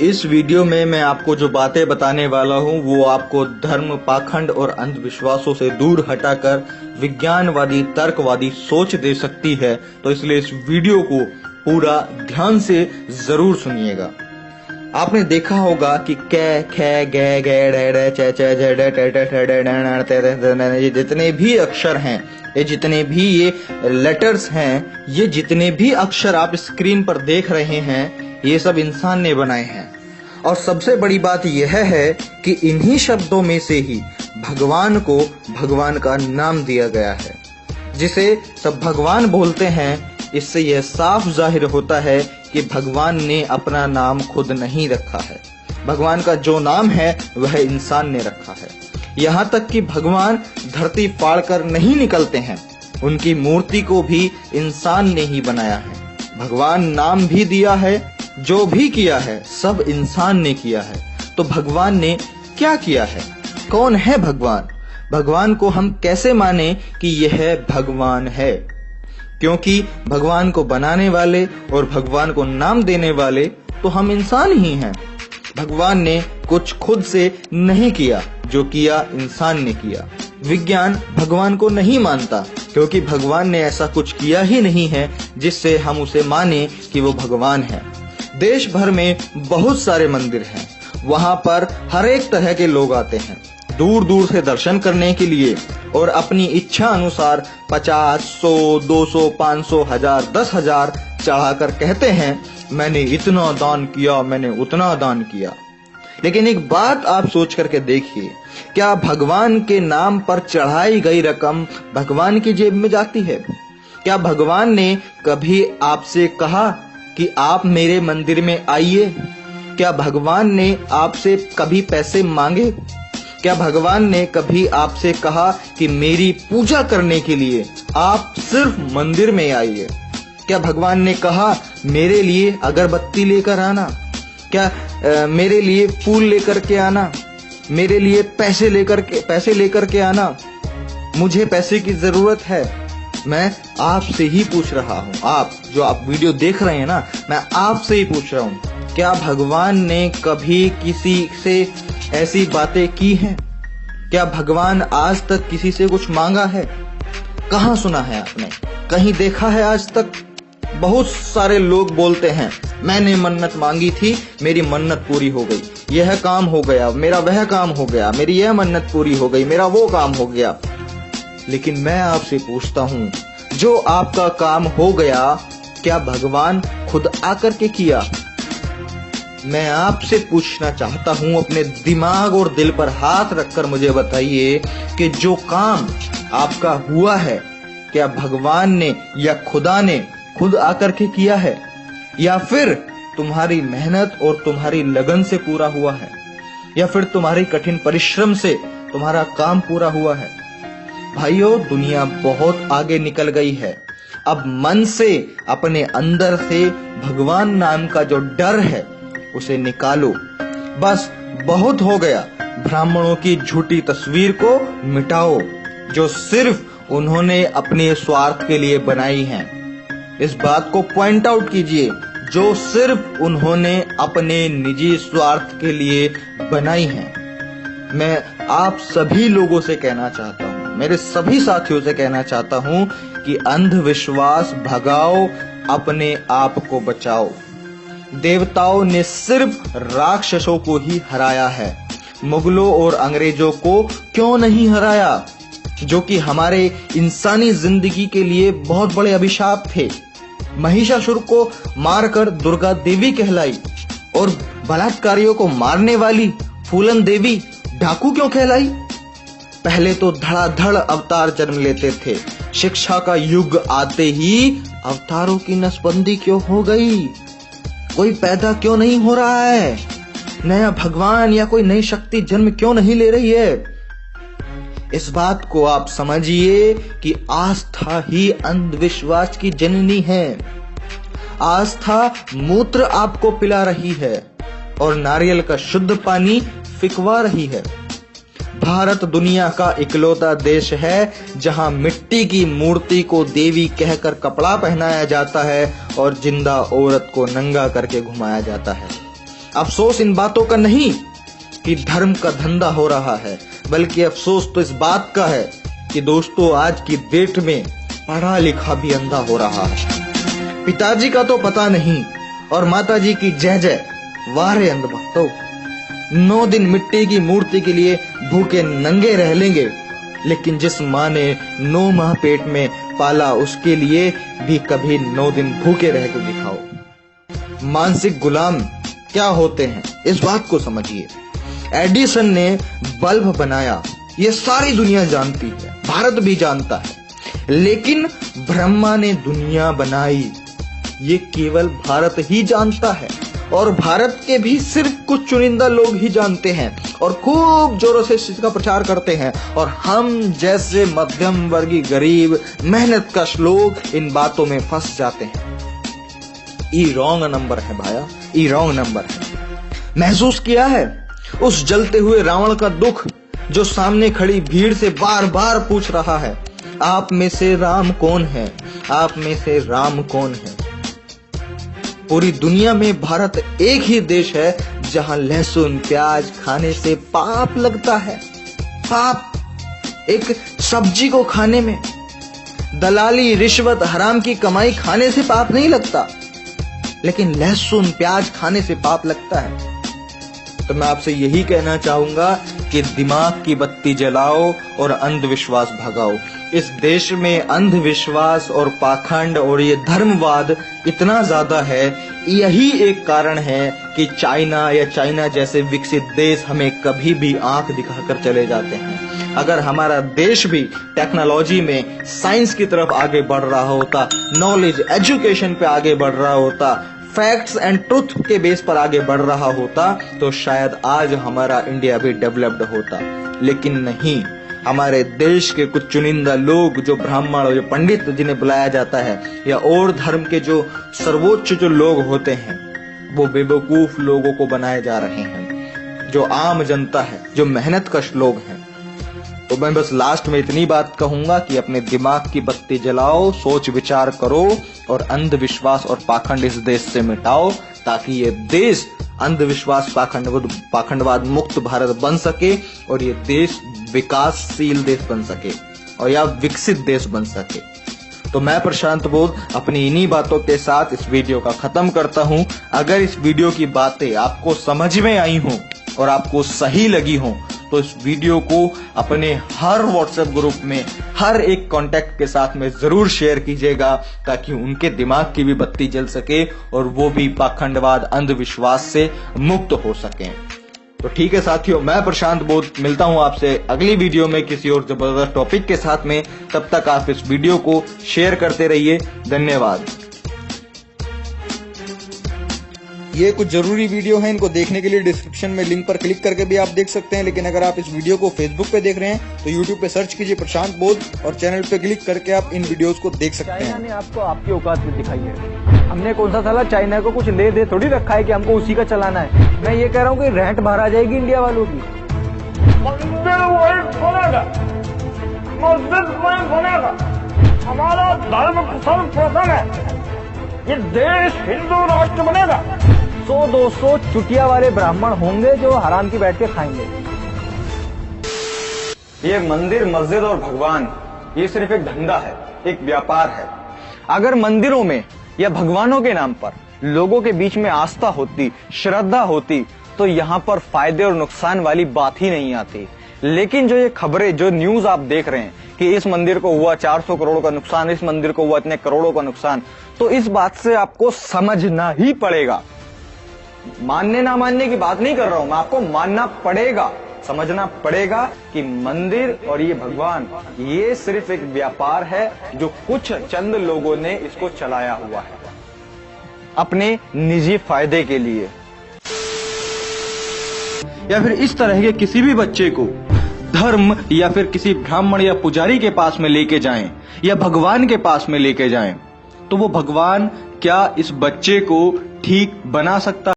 इस वीडियो में मैं आपको जो बातें बताने वाला हूँ वो आपको धर्म, पाखंड और अंधविश्वासों से दूर हटाकर विज्ञानवादी, तर्कवादी सोच दे सकती है। तो इसलिए इस वीडियो को पूरा ध्यान से जरूर सुनिएगा। आपने देखा होगा कि कै, खे, गे, गे, डे, डे, चे, चे, जे, डे, टे, टे, टे, डे, डे, टे, टे, टे, टे, ये जितने भी अक्षर हैं, ये जितने भी ये लेटर्स हैं, ये जितने भी अक्षर आप स्क्रीन पर देख रहे हैं, ये सब इंसान ने बनाए हैं। और सबसे बड़ी बात यह है कि इन्हीं शब्दों में से ही भगवान को भगवान का नाम दिया गया है, जिसे सब भगवान बोलते हैं। इससे यह साफ जाहिर होता है कि भगवान ने अपना नाम खुद नहीं रखा है। भगवान का जो नाम है वह इंसान ने रखा है। यहाँ तक कि भगवान धरती फाड़कर नहीं निकलते हैं, उनकी मूर्ति को भी इंसान ने ही बनाया है। भगवान नाम भी दिया है, जो भी किया है सब इंसान ने किया है। तो भगवान ने क्या किया है? कौन है भगवान? भगवान को हम कैसे माने कि यह भगवान है? क्योंकि भगवान को बनाने वाले और भगवान को नाम देने वाले तो हम इंसान ही हैं। भगवान ने कुछ खुद से नहीं किया, जो किया इंसान ने किया। विज्ञान भगवान को नहीं मानता, क्योंकि भगवान ने ऐसा कुछ किया ही नहीं है जिससे हम उसे माने कि वो भगवान है। देश भर में बहुत सारे मंदिर हैं, वहां पर हर एक तरह के लोग आते हैं दूर दूर से दर्शन करने के लिए, और अपनी इच्छा अनुसार 50, 100, 200, 500, 1000, 10,000 चढ़ाकर कहते हैं मैंने इतना दान किया, मैंने उतना दान किया। लेकिन एक बात आप सोच करके देखिए, क्या भगवान के नाम पर चढ़ाई गई रकम भगवान की जेब में जाती है? क्या भगवान ने कभी आपसे कहा कि आप मेरे मंदिर में आइए? क्या भगवान ने आपसे कभी पैसे मांगे? क्या भगवान ने कभी आपसे कहा कि मेरी पूजा करने के लिए आप सिर्फ मंदिर में आइए? क्या भगवान ने कहा मेरे लिए अगरबत्ती लेकर आना? क्या मेरे लिए फूल लेकर के आना? मेरे लिए पैसे लेकर के आना? मुझे पैसे की जरूरत है। मैं आपसे ही पूछ रहा हूँ, आप जो आप वीडियो देख रहे हैं ना, मैं आपसे ही पूछ रहा हूँ, क्या भगवान ने कभी किसी से ऐसी बातें की हैं? क्या भगवान आज तक किसी से कुछ मांगा है? कहाँ सुना है आपने? कहीं देखा है आज तक? बहुत सारे लोग बोलते हैं मैंने मन्नत मांगी थी, मेरी मन्नत पूरी हो गई, यह काम हो गया, मेरा वह काम हो गया, मेरी यह मन्नत पूरी हो गई, मेरा वो काम हो गया। लेकिन मैं आपसे पूछता हूँ, जो आपका काम हो गया, क्या भगवान खुद आकर के किया? मैं आपसे पूछना चाहता हूं, अपने दिमाग और दिल पर हाथ रखकर मुझे बताइए कि जो काम आपका हुआ है, क्या भगवान ने या खुदा ने खुद आकर के किया है, या फिर तुम्हारी मेहनत और तुम्हारी लगन से पूरा हुआ है, या फिर तुम्हारी कठिन परिश्रम से तुम्हारा काम पूरा हुआ है? भाइयों, दुनिया बहुत आगे निकल गई है। अब मन से, अपने अंदर से भगवान नाम का जो डर है उसे निकालो। बस बहुत हो गया। ब्राह्मणों की झूठी तस्वीर को मिटाओ, जो सिर्फ उन्होंने अपने स्वार्थ के लिए बनाई है। इस बात को पॉइंट आउट कीजिए, जो सिर्फ उन्होंने अपने निजी स्वार्थ के लिए बनाई है। मैं आप सभी लोगों से कहना चाहता हूँ, मेरे सभी साथियों से कहना चाहता हूँ कि अंधविश्वास भगाओ, अपने आप को बचाओ। देवताओं ने सिर्फ राक्षसों को ही हराया है, मुगलों और अंग्रेजों को क्यों नहीं हराया, जो कि हमारे इंसानी जिंदगी के लिए बहुत बड़े अभिशाप थे। महिषासुर को मारकर दुर्गा देवी कहलाई, और बलात्कारियों को मारने वाली फूलन देवी डाकू क्यों कहलाई? पहले तो धड़ाधड़ अवतार जन्म लेते थे, शिक्षा का युग आते ही अवतारों की नसबंदी क्यों हो गई? कोई पैदा क्यों नहीं हो रहा है? नया भगवान या कोई नई शक्ति जन्म क्यों नहीं ले रही है? इस बात को आप समझिए कि आस्था ही अंधविश्वास की जननी है। आस्था मूत्र आपको पिला रही है और नारियल का शुद्ध पानी फिकवा रही है। भारत दुनिया का इकलौता देश है जहां मिट्टी की मूर्ति को देवी कहकर कपड़ा पहनाया जाता है और जिंदा औरत को नंगा करके घुमाया जाता है। अफसोस इन बातों का नहीं कि धर्म का धंधा हो रहा है, बल्कि अफसोस तो इस बात का है कि दोस्तों आज की डेट में पढ़ा लिखा भी अंधा हो रहा है। पिताजी का तो पता नहीं और माताजी की जय जय, वारे अंधभक्तों। 9 दिन मिट्टी की मूर्ति के लिए भूखे नंगे रह लेंगे, लेकिन जिस माँ ने 9 माह पेट में पाला उसके लिए भी कभी 9 दिन भूखे रह के दिखाओ। मानसिक गुलाम क्या होते हैं इस बात को समझिए। एडिसन ने बल्ब बनाया, ये सारी दुनिया जानती है, भारत भी जानता है, लेकिन ब्रह्मा ने दुनिया बनाई ये केवल भारत ही जानता है, और भारत के भी सिर्फ कुछ चुनिंदा लोग ही जानते हैं और खूब जोरों से इसका प्रचार करते हैं, और हम जैसे मध्यम वर्गीय गरीब मेहनतकश लोग इन बातों में फंस जाते हैं। ई रॉन्ग नंबर है भाया, ई रॉन्ग नंबर है। महसूस किया है उस जलते हुए रावण का दुख जो सामने खड़ी भीड़ से बार बार पूछ रहा है, आप में से राम कौन है, आप में से राम कौन है। पूरी दुनिया में भारत एक ही देश है जहां लहसुन प्याज खाने से पाप लगता है। पाप एक सब्जी को खाने में, दलाली रिश्वत हराम की कमाई खाने से पाप नहीं लगता, लेकिन लहसुन प्याज खाने से पाप लगता है। तो मैं आपसे यही कहना चाहूंगा कि दिमाग की बत्ती जलाओ और अंधविश्वास भगाओ। इस देश में अंधविश्वास और पाखंड और ये धर्मवाद इतना ज्यादा है, यही एक कारण है कि चाइना जैसे विकसित देश हमें कभी भी आंख दिखाकर चले जाते हैं। अगर हमारा देश भी टेक्नोलॉजी में साइंस की तरफ आगे बढ़ रहा होता, नॉलेज एजुकेशन पे आगे बढ़ रहा होता, फैक्ट्स एंड ट्रुथ के बेस पर आगे बढ़ रहा होता, तो शायद आज हमारा इंडिया भी डेवलप्ड होता। लेकिन नहीं, हमारे देश के कुछ चुनिंदा लोग जो ब्राह्मण और जो पंडित जिन्हें बुलाया जाता है, या और धर्म के जो सर्वोच्च जो लोग होते हैं, वो बेवकूफ लोगों को बनाए जा रहे हैं। जो आम जनता है, जो मेहनतकश लोग हैं। तो मैं बस लास्ट में इतनी बात कहूंगा कि अपने दिमाग की बत्ती जलाओ, सोच विचार करो और अंधविश्वास और पाखंड इस देश से मिटाओ, ताकि ये देश अंधविश्वास पाखंडवाद मुक्त भारत बन सके और ये देश विकासशील देश बन सके और या विकसित देश बन सके। तो मैं प्रशांत बोध अपनी इन्हीं बातों के साथ इस वीडियो का खत्म करता हूं। अगर इस वीडियो की बातें आपको समझ में आई हों और आपको सही लगी हों, तो इस वीडियो को अपने हर व्हाट्सएप ग्रुप में हर एक कांटेक्ट के साथ में जरूर शेयर कीजिएगा, ताकि उनके दिमाग की भी बत्ती जल सके और वो भी पाखंडवाद अंधविश्वास से मुक्त हो सकें। तो ठीक है साथियों, मैं प्रशांत बोध मिलता हूं आपसे अगली वीडियो में किसी और जबरदस्त टॉपिक के साथ में। तब तक आप इस वीडियो को शेयर करते रहिए। धन्यवाद। ये कुछ जरूरी वीडियो है, इनको देखने के लिए डिस्क्रिप्शन में लिंक पर क्लिक करके भी आप देख सकते हैं। लेकिन अगर आप इस वीडियो को फेसबुक पे देख रहे हैं तो यूट्यूब पे सर्च कीजिए प्रशांत बोध और चैनल पे क्लिक करके आप इन वीडियोस को देख सकते हैं। चाइना ने आपको आपकी औकात में दिखाई है। हमने कौन सा साला चाइना को कुछ ले दे थोड़ी रखा है कि हमको उसी का चलाना है। मैं ये कह रहा हूँ कि रेंट बाहर आ जाएगी इंडिया वालों की। मंदिर वही बनेगा, मस्जिद वही बनेगा, हमारा धर्म सर्वप्रथम है, ये देश हिंदू राष्ट्र बनेगा। 100-200 चुटिया वाले ब्राह्मण होंगे जो हराम की बैठ के खाएंगे। ये मंदिर मस्जिद और भगवान ये सिर्फ एक धंधा है, एक व्यापार है। अगर मंदिरों में या भगवानों के नाम पर लोगों के बीच में आस्था होती, श्रद्धा होती, तो यहाँ पर फायदे और नुकसान वाली बात ही नहीं आती। लेकिन जो ये खबरें, जो न्यूज आप देख रहे हैं कि इस मंदिर को हुआ 400 करोड़ का नुकसान, इस मंदिर को हुआ इतने करोड़ों का नुकसान, तो इस बात से आपको समझना ही पड़ेगा। मानने ना मानने की बात नहीं कर रहा हूं मैं, आपको मानना पड़ेगा, समझना पड़ेगा कि मंदिर और ये भगवान ये सिर्फ एक व्यापार है जो कुछ चंद लोगों ने इसको चलाया हुआ है अपने निजी फायदे के लिए। या फिर इस तरह के किसी भी बच्चे को धर्म या फिर किसी ब्राह्मण या पुजारी के पास में लेके जाएं या भगवान के पास में लेके जाएं, तो वो भगवान क्या इस बच्चे को ठीक बना सकता